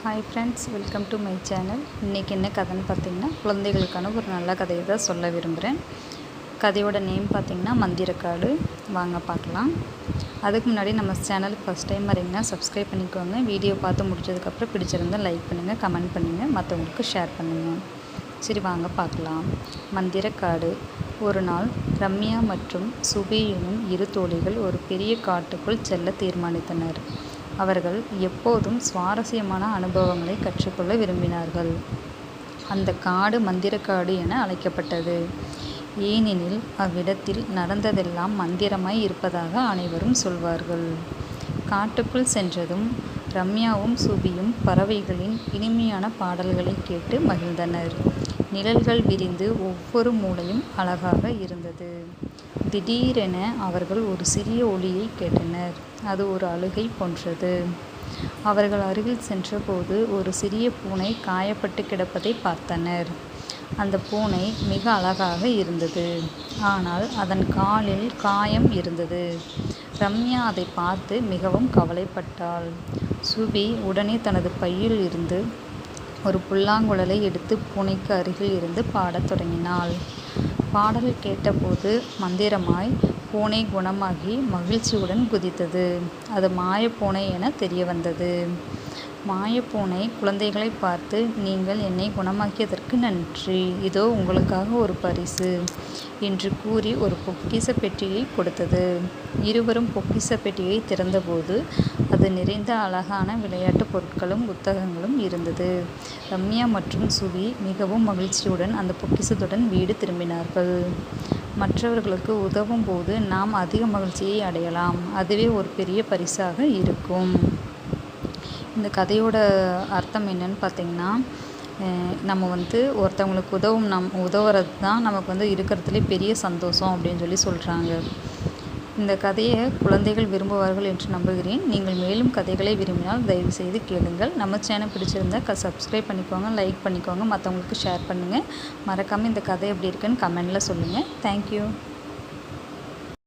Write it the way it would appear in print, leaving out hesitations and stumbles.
Hi friends, welcome to my channel. இன்றைக்கி என்ன கதைன்னு பார்த்திங்கன்னா, குழந்தைகளுக்கான ஒரு நல்ல கதையை தான் சொல்ல விரும்புகிறேன். கதையோட நேம் பார்த்திங்கன்னா மந்திரக்காடு. வாங்க பார்க்கலாம். அதுக்கு முன்னாடி நம்ம சேனலுக்கு ஃபஸ்ட் டைம் வரீங்கன்னா சப்ஸ்கிரைப் பண்ணிக்கோங்க. வீடியோ பார்த்து முடிச்சதுக்கப்புறம் பிடிச்சிருந்தால் லைக் பண்ணுங்கள், கமெண்ட் பண்ணுங்கள், மற்றவங்களுக்கு ஷேர் பண்ணுங்கள். சரி, வாங்க பார்க்கலாம். மந்திரக்காடு. ஒரு நாள் ரம்யா மற்றும் சுபி எனும் இரு தோழிகள் ஒரு பெரிய காட்டுக்குள் செல்ல தீர்மானித்தனர். அவர்கள் எப்போதும் சுவாரஸ்யமான அனுபவங்களை கற்றுக்கொள்ள விரும்பினார்கள். அந்த காடு மந்திரக்காடு என அழைக்கப்பட்டது. ஏனெனில் அவ்விடத்தில் நடந்ததெல்லாம் மந்திரமாய் இருப்பதாக அனைவரும் சொல்வார்கள். காட்டுக்குள் சென்றதும் ரம்யாவும் சுபியும் பறவைகளின் இனிமையான பாடல்களை கேட்டு மகிழ்ந்தனர். நிழல்கள் விரிந்து ஒவ்வொரு மூலையும் அழகாக இருந்தது. திடீரென அவர்கள் ஒரு சிறிய ஒலியை கேட்டனர். அது ஒரு அழுகை போன்றது. அவர்கள் அருகில் சென்றபோது ஒரு சிறிய பூனை காயப்பட்டு கிடப்பதை பார்த்தனர். அந்த பூனை மிக அழகாக இருந்தது. ஆனால் அதன் காலில் காயம் இருந்தது. ரம்யா அதை பார்த்து மிகவும் கவலைப்பட்டாள். சுபி உடனே தனது பையில் இருந்து ஒரு புல்லாங்குழலை எடுத்து பூனைக்கு அருகில் இருந்து பாடத் தொடங்கினாள். பாடல் கேட்டபோது மந்திரமாய் பூனை குணமாகி மகிழ்ச்சியுடன் குதித்தது. அது மாயப்பூனை என தெரிய வந்தது. மாயப்பூனை குழந்தைகளை பார்த்து, நீங்கள் என்னை குணமாக்கியதற்கு நன்றி, இதோ உங்களுக்காக ஒரு பரிசு என்று கூறி ஒரு பொக்கிஷ பெட்டியை கொடுத்தது. இருவரும் பொக்கிஷ பெட்டியை திறந்தபோது அது நிறைந்த அழகான விளையாட்டு பொருட்களும் புத்தகங்களும் இருந்தது. ரம்யா மற்றும் சுபி மிகவும் மகிழ்ச்சியுடன் அந்த பொக்கிஷத்துடன் வீடு திரும்பினார்கள். மற்றவர்களுக்கு உதவும் போது நாம் அதிக மகிழ்ச்சியை அடையலாம். அதுவே ஒரு பெரிய பரிசாக இருக்கும். இந்த கதையோட அர்த்தம் என்னன்னு பார்த்திங்கன்னா, நம்ம ஒருத்தவங்களுக்கு உதவுறது தான் நமக்கு இருக்கிறதுலே பெரிய சந்தோஷம் அப்படின்னு சொல்கிறாங்க. இந்த கதையை குழந்தைகள் விரும்புவார்கள் என்று நம்புகிறேன். நீங்கள் மேலும் கதைகளை விரும்பினால் தயவு செய்து கேளுங்கள். நம்ம சேனல் பிடிச்சிருந்தால் சப்ஸ்கிரைப் பண்ணிக்கோங்க, லைக் பண்ணிக்கோங்க, மற்றவங்களுக்கு ஷேர் பண்ணுங்கள். மறக்காமல் இந்த கதை எப்படி இருக்குன்னு கமெண்டில் சொல்லுங்கள். தேங்க்யூ.